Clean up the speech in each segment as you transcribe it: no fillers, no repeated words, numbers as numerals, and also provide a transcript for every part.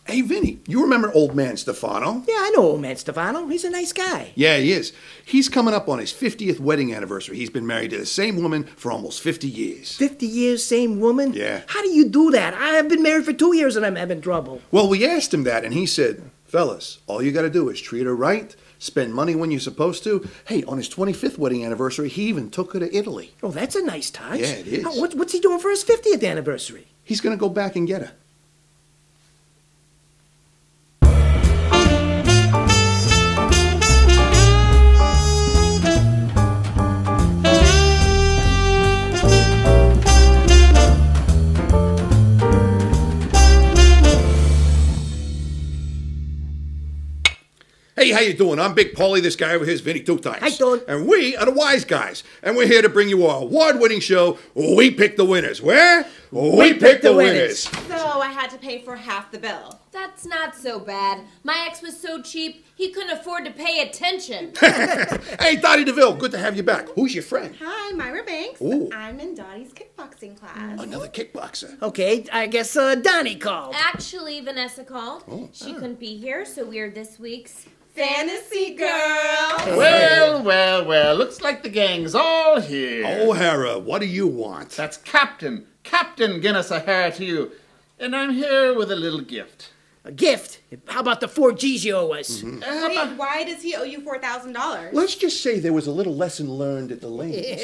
Hey, Vinny, you remember old man Stefano? Yeah, I know old man Stefano. He's a nice guy. Yeah, he is. He's coming up on his 50th wedding anniversary. He's been married to the same woman for almost 50 years. 50 years, same woman? Yeah. How do you do that? I have been married for 2 years and I'm having trouble. Well, we asked him that, and he said, fellas, all you got to do is treat her right, spend money when you're supposed to. Hey, on his 25th wedding anniversary, he even took her to Italy. Oh, that's a nice touch. Yeah, it is. Now, what's he doing for his 50th anniversary? He's going to go back and get her. Hey, how you doing? I'm Big Pauley. This guy over here is Vinny 2 times. Hi, Don. And we are the Wise Guys. And we're here to bring you our award-winning show, We Pick the Winners. Where? We Pick the Winners. So I had to pay for half the bill. That's not so bad. My ex was so cheap, he couldn't afford to pay attention. Hey, Dottie DeVille, good to have you back. Who's your friend? Hi, Myra Banks. Ooh. I'm in Dottie's kickboxing class. Another kickboxer. Okay, I guess Donnie called. Actually, Vanessa called. She couldn't be here, so we're this week's Fantasy Girl. Well, looks like the gang's all here. O'Hara, what do you want? That's Captain Guiness O'Hara to you. And I'm here with a little gift. A gift? How about the 4 G's you owe us? Wait, why does he owe you $4,000? Let's just say there was a little lesson learned at the lanes.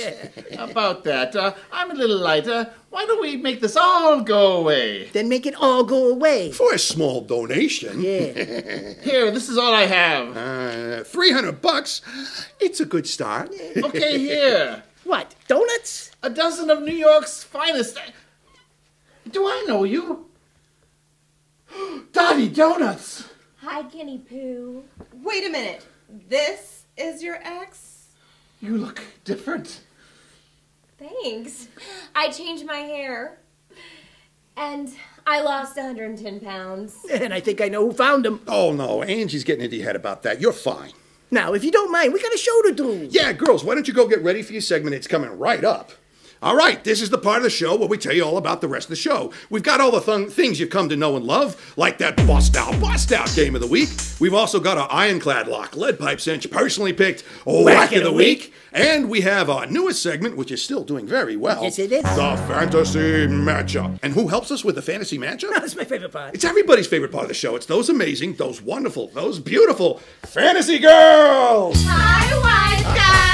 About that, I'm a little lighter. Why don't we make this all go away? Then make it all go away. For a small donation. Yeah. Here, this is all I have. $300? It's a good start. Okay, here. What, donuts? A dozen of New York's finest. Do I know you? Dottie Donuts! Hi, Guinea Pooh. Wait a minute. This is your ex? You look different. Thanks. I changed my hair. And I lost 110 pounds. And I think I know who found him. Oh, no, Angie's getting into your head about that. You're fine. Now, if you don't mind, we got a show to do. Yeah, girls, why don't you go get ready for your segment? It's coming right up. All right, this is the part of the show where we tell you all about the rest of the show. We've got all the things you've come to know and love, like that Bust Out Game of the Week. We've also got our Ironclad Lock, Lead Pipe Cinch, personally picked Whack of the Week. And we have our newest segment, which is still doing very well. Yes, it is. The Fantasy Matchup. And who helps us with the Fantasy Matchup? That's my favorite part. It's everybody's favorite part of the show. It's those amazing, those wonderful, those beautiful Fantasy Girls! Hi, Wise Guys!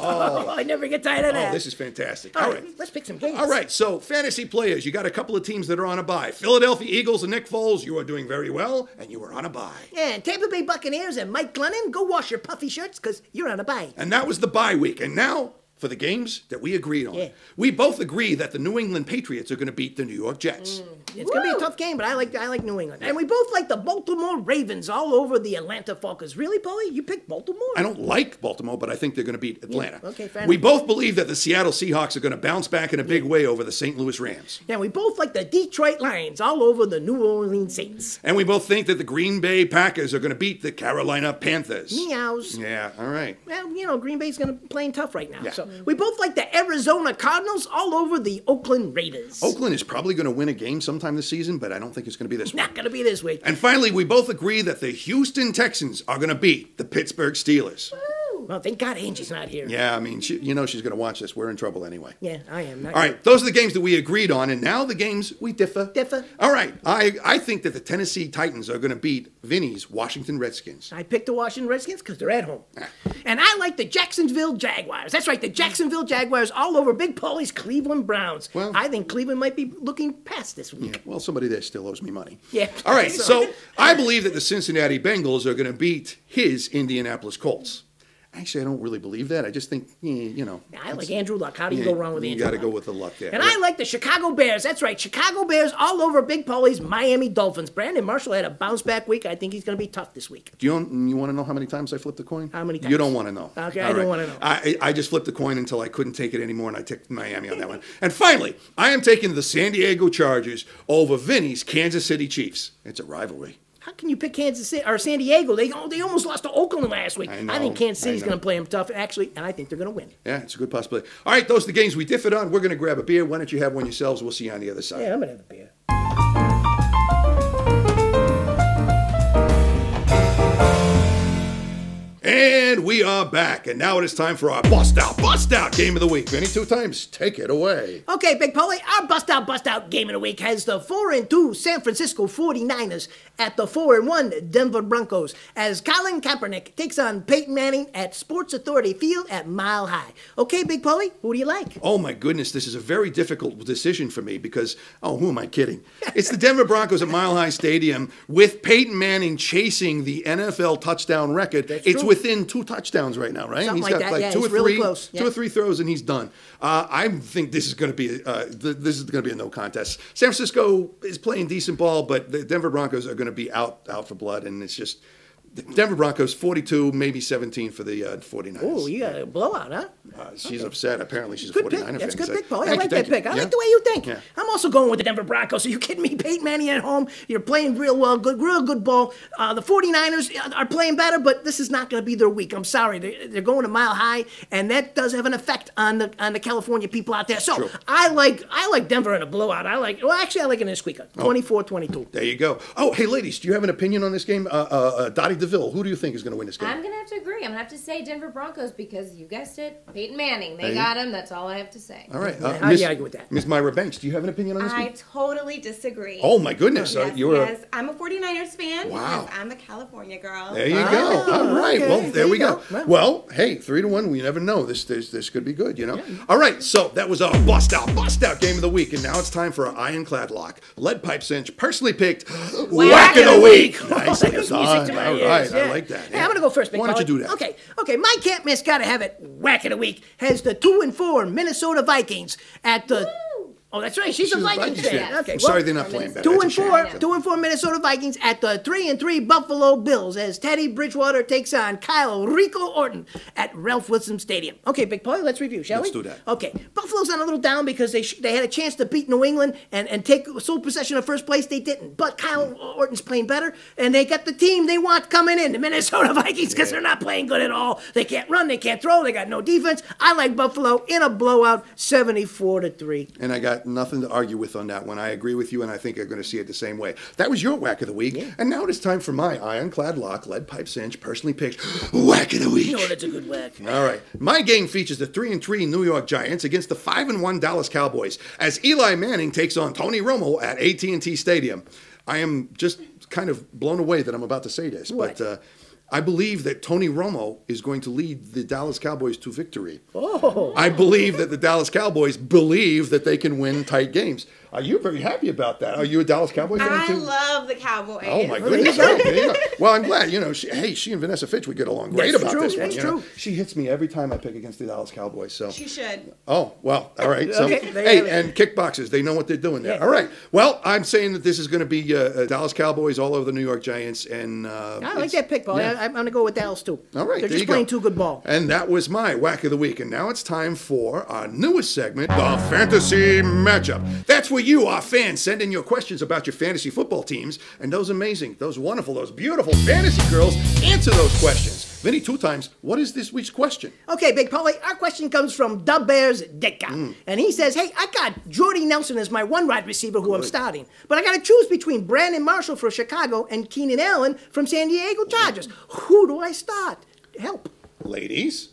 Oh, I never get tired of that. Oh, this is fantastic. All right, let's pick some games. All right, so fantasy players, you got a couple of teams that are on a bye. Philadelphia Eagles and Nick Foles, you are doing very well, and you are on a bye. Yeah, and Tampa Bay Buccaneers and Mike Glennon, go wash your puffy shirts because you're on a bye. And that was the bye week. And now for the games that we agreed on. Yeah. We both agree that the New England Patriots are going to beat the New York Jets. It's going to be a tough game, but I like New England. And we both like the Baltimore Ravens all over the Atlanta Falcons. Really, Pauley? You picked Baltimore? I don't like Baltimore, but I think they're going to beat Atlanta. Yeah, okay, fair We enough. both believe that the Seattle Seahawks are going to bounce back in a big way over the St. Louis Rams. Yeah, we both like the Detroit Lions all over the New Orleans Saints. And we both think that the Green Bay Packers are going to beat the Carolina Panthers. Meows. Yeah, all right. Well, you know, Green Bay's going to playing tough right now. Yeah. So we both like the Arizona Cardinals all over the Oakland Raiders. Oakland is probably going to win a game sometime this season, but I don't think it's going to be this one. Not going to be this week. And finally, we both agree that the Houston Texans are going to beat the Pittsburgh Steelers. Well, thank God Angie's not here. Yeah, I mean, she's going to watch this. We're in trouble anyway. Yeah, I am. Not All right, those are the games that we agreed on, and now the games we differ. All right, I think that the Tennessee Titans are going to beat Vinny's Washington Redskins. I picked the Washington Redskins because they're at home. And I like the Jacksonville Jaguars. That's right, the Jacksonville Jaguars all over Big Paulie's Cleveland Browns. Well, I think Cleveland might be looking past this week. Yeah, well, somebody there still owes me money. Yeah. All right, so I believe that the Cincinnati Bengals are going to beat his Indianapolis Colts. Actually, I don't really believe that. I just think, you know. I like Andrew Luck. How do you go wrong with Andrew Luck? You got to go with the luck there. And I like the Chicago Bears. That's right, Chicago Bears all over Big Paulie's Miami Dolphins. Brandon Marshall had a bounce-back week. I think he's going to be tough this week. Do you want to know how many times I flipped the coin? How many times? You don't want to know. Okay, I don't want to know. I just flipped the coin until I couldn't take it anymore, and I took Miami on that one. And finally, I am taking the San Diego Chargers over Vinny's Kansas City Chiefs. It's a rivalry. How can you pick Kansas City or San Diego? They almost lost to Oakland last week. I think Kansas City's going to play them tough, actually, and I think they're going to win. Yeah, it's a good possibility. All right, those are the games we differed on. We're going to grab a beer. Why don't you have one yourselves? We'll see you on the other side. Yeah, I'm going to have a beer. We are back, and now it is time for our Bust Out game of the week. Vinny, 2 times, take it away. Okay, Big Pauley, our Bust Out game of the week has the 4-2 San Francisco 49ers at the 4-1 Denver Broncos as Colin Kaepernick takes on Peyton Manning at Sports Authority Field at Mile High. Okay, Big Pauley, who do you like? Oh my goodness, this is a very difficult decision for me because, who am I kidding? It's the Denver Broncos at Mile High Stadium with Peyton Manning chasing the NFL touchdown record. It's within 2 touchdowns right now, right? Something He's got like that. Yeah, 2 or he's really 3, close. 2 or 3 throws and he's done. I think this is going to be a no contest. San Francisco is playing decent ball, but the Denver Broncos are going to be out for blood, and it's just the Denver Broncos 42, maybe 17 for the 49ers. Oh, you got a blowout, huh? She's upset. Apparently, she's a Good 49er pick. fan. That's a good So- pick, Paul. I Thank like you, that thank you. pick. I Yeah. like the way you think. Yeah. I'm also going with the Denver Broncos. Are you kidding me? Peyton Manning at home. You're playing real well. Real good ball. The 49ers are playing better, but this is not going to be their week. I'm sorry. They're going to Mile High, and that does have an effect on the California people out there. So True. I like Denver in a blowout. I like it in a squeaker. 24-22. There you go. Oh, hey, ladies, do you have an opinion on this game? Dottie DeVille, who do you think is going to win this game? I'm going to have to agree. I'm going to have to say Denver Broncos because you guessed it, Peyton Manning. They Hey. got him. That's all I have to say. All right. How do you argue with that? Miss Myra Banks, do you have an opinion on this I game? totally disagree. Oh, my goodness. Yes, I'm a 49ers fan Wow. because I'm a California girl. There you go. All right. okay. Well, there we go. Well. Well, hey, 3-1. We never know. This could be good, you know. All right. So that was our bust out game of the week, and now it's time for our ironclad lock, lead pipe cinch, personally picked whack of the week. Nice. That makes music to my All ears, right. yeah. I like that. Hey, I'm gonna go first. Big Why don't you Paul. do that? Okay. My can't miss, gotta have it. Whack of the week has the 2-4 Minnesota Vikings at the. Oh, that's right. She's a Vikings fan. Okay. I'm sorry they're not playing better. 2 That's a and shame. 4 Minnesota Vikings at the 3-3 Buffalo Bills as Teddy Bridgewater takes on Kyle Rico Orton at Ralph Wilson Stadium. Okay, Big Paul, let's review, shall we? Let's do that. Okay, Buffalo's on a little down because they had a chance to beat New England and take sole possession of first place. They didn't, but Kyle Orton's playing better, and they got the team they want coming in, the Minnesota Vikings, because they're not playing good at all. They can't run, they can't throw, they got no defense. I like Buffalo in a blowout, 74-3. And I got nothing to argue with on that one. I agree with you, and I think you're going to see it the same way. That was your whack of the week, and now it is time for my ironclad lock, lead pipe cinch, personally picked whack of the week. No, that's a good whack. All right. My game features the 3-3 New York Giants against the 5-1 Dallas Cowboys as Eli Manning takes on Tony Romo at AT&T Stadium. I am just kind of blown away that I'm about to say this, What? but I believe that Tony Romo is going to lead the Dallas Cowboys to victory. Oh. I believe that the Dallas Cowboys believe that they can win tight games. Are you very happy about that? Are you a Dallas Cowboys fan I too? love the Cowboys. Oh my Well, there you goodness! go. There you go. Well, I'm glad. You know, she and Vanessa Fitch would get along great That's about true, this one. that's You know? true. She hits me every time I pick against the Dallas Cowboys. So, You should. oh well, all right. So, Okay, there you hey, have it. and kickboxers, they know what they're doing there. Yeah. All right. Well, I'm saying that this is going to be Dallas Cowboys all over the New York Giants, and I like that pick, Paul. yeah. I'm going to go with Dallas, too. All right, They're there just you go. playing too good ball. And that was my whack of the week. And now it's time for our newest segment, the Fantasy Matchup. That's where you, our fans, send in your questions about your fantasy football teams. And those amazing, those wonderful, those beautiful fantasy girls answer those questions. Vinny, 2 times, what is this week's question? Okay, Big Pauley, our question comes from the Bears Ditka. And he says, hey, I got Jordy Nelson as my one wide receiver who I'm starting. But I got to choose between Brandon Marshall for Chicago and Keenan Allen from San Diego Chargers. Who do I start? Help. Ladies?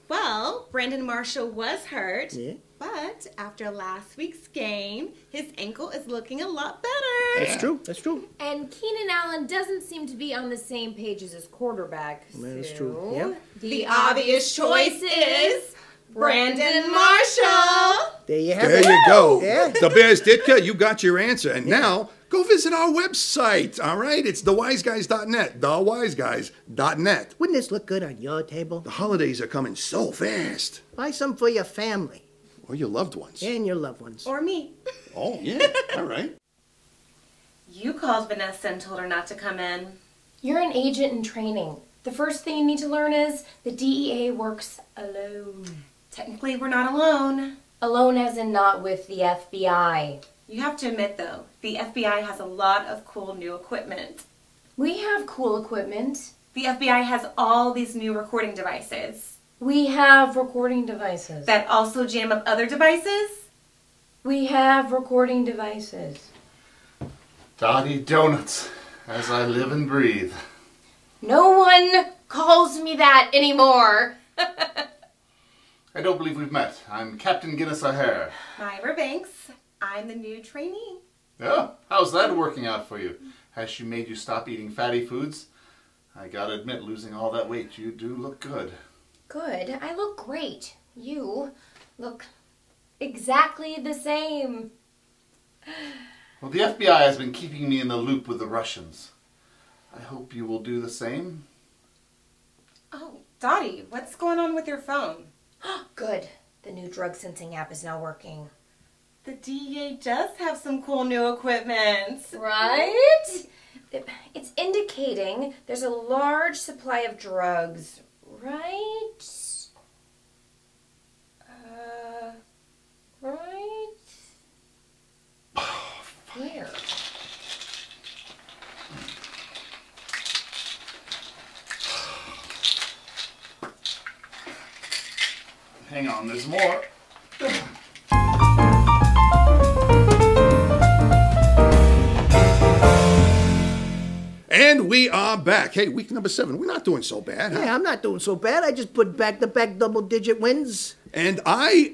Well, Brandon Marshall was hurt, Yeah. but after last week's game, his ankle is looking a lot better. That's true. That's true. And Keenan Allen doesn't seem to be on the same page as his quarterback. That is so true. Yep. The obvious choice is Brandon Marshall. There you have There it. you go. Yeah. The Bears Ditka, you got your answer. And now, go visit our website, all right? It's thewiseguys.net, thewiseguys.net. Wouldn't this look good on your table? The holidays are coming so fast. Buy some for your family Or your loved ones. and your loved ones. Or me. Oh, yeah. All right. You called Vanessa and told her not to come in. You're an agent in training. The first thing you need to learn is the DEA works alone. Technically, we're not alone. Alone as in not with the FBI. You have to admit, though, the FBI has a lot of cool new equipment. We have cool equipment. The FBI has all these new recording devices We have recording devices. that also jam up other devices. We have recording devices. Dottie donuts, as I live and breathe. No one calls me that anymore. I don't believe we've met. I'm Captain Guinness O'Hare. Myra Banks. I'm the new trainee. Yeah, how's that working out for you? Has she made you stop eating fatty foods? I gotta admit, losing all that weight, you do look good. Good. I look great. You look exactly the same. Well, the FBI has been keeping me in the loop with the Russians. I hope you will do the same. Oh, Dottie, what's going on with your phone? Good. The new drug sensing app is now working. The DEA does have some cool new equipment. Right? It's indicating there's a large supply of drugs, right? Right? Where? Hang on, there's more. And we are back. Hey, week number 7. We're not doing so bad, huh? Yeah, I'm not doing so bad. I just put back-to-back double-digit wins. And I,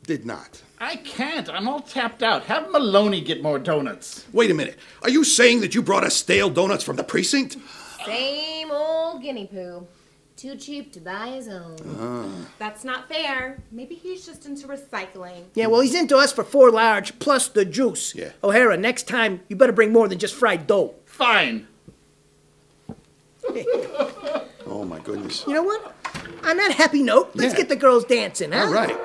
did not. I can't. I'm all tapped out. Have Maloney get more donuts. Wait a minute. Are you saying that you brought us stale donuts from the precinct? Same old guinea poo. Too cheap to buy his own. That's not fair. Maybe he's just into recycling. Yeah, well, he's into us for 4 large plus the juice. Yeah. O'Hara, next time, you better bring more than just fried dough. Fine. Oh, my goodness. You know what? On that happy note, let's Yeah. get the girls dancing, huh? All right.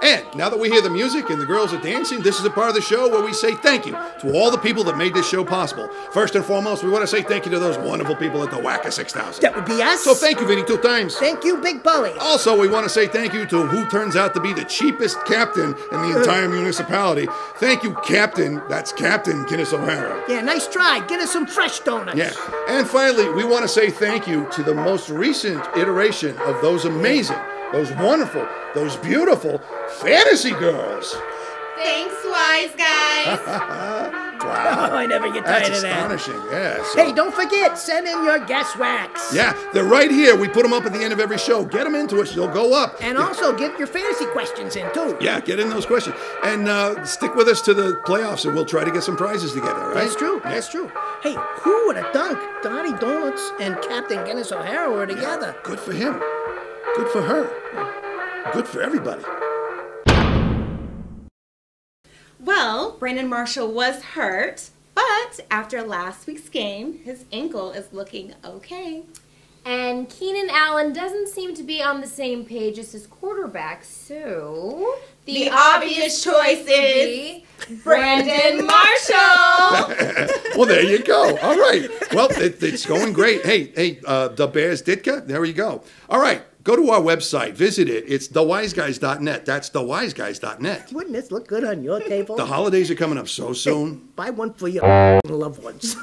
And now that we hear the music and the girls are dancing, this is a part of the show where we say thank you to all the people that made this show possible. First and foremost, we want to say thank you to those wonderful people at the Whacker 6000. That would be us. So thank you, Vinny, 2 times. Thank you, Big Pauley. Also, we want to say thank you to who turns out to be the cheapest captain in the entire municipality. Thank you, Captain. That's Captain Guinness O'Hara. Yeah, nice try. Get us some fresh donuts. Yeah. And finally, we want to say thank you to the most recent iteration of those amazing, those wonderful, those beautiful fantasy girls. Thanks, wise guys. Wow. Oh, I never get tired That's of that. astonishing. Yeah. So, Hey, don't forget, send in your guest wax. yeah, they're right here. We put them up at the end of every show. Get them into us. You'll go up. And also get your fantasy questions in, too. Yeah, get in those questions. And stick with us to the playoffs, and we'll try to get some prizes together, all right? That's true. That's true. Hey, who would have thunk Dottie Donuts and Captain Guinness O'Hara were together? Good for him. Good for her. Good for everybody. Well, Brandon Marshall was hurt, but after last week's game, his ankle is looking okay. And Keenan Allen doesn't seem to be on the same page as his quarterback, so... The obvious choice is Brandon Marshall. Well, there you go. All right. Well, it's going great. Hey, the Bears Ditka, there you go. All right. Go to our website. Visit it. It's thewiseguys.net. That's thewiseguys.net. Wouldn't this look good on your table? The holidays are coming up so soon. Buy one for your loved ones.